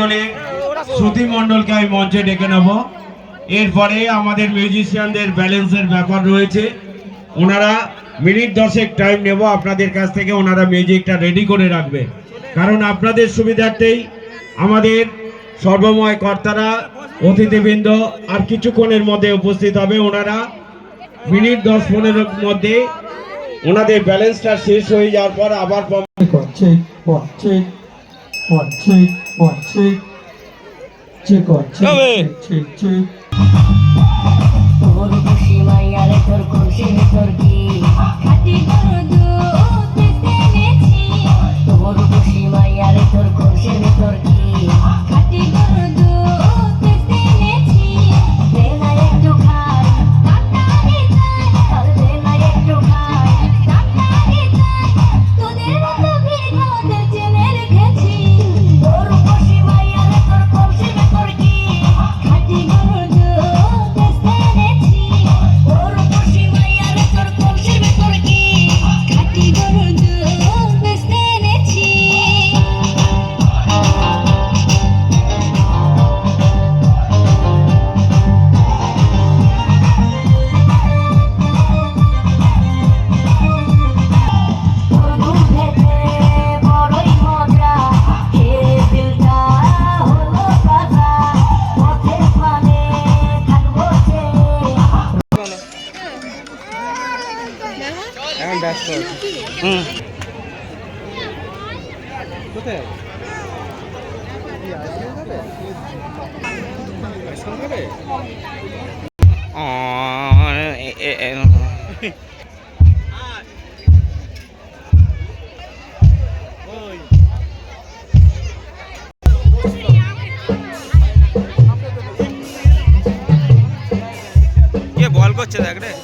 শ্রদ্ধাঞ্জলি শ্রুতি মণ্ডলকে আমি মঞ্চে ডেকে নেব। এরপরে আমাদের মিউজিশিয়ানদের ব্যালেন্সের ব্যাপার রয়েছে, ওনারা মিনিট 10 টাইম নেব আপনাদের কাছ থেকে, ওনারা মিউজিকটা রেডি করে রাখবে। কারণ আপনাদের সুবিধার্থেই আমাদের সর্বময় কর্তারা অতিথিবৃন্দ আর কিছুক্ষণের মধ্যে উপস্থিত হবে। ওনারা মিনিট 10-15 মধ্যে ওনাদের ব্যালেন্সটা শেষ হয়ে যাওয়ার পর আবার বল করছে দেখ রে।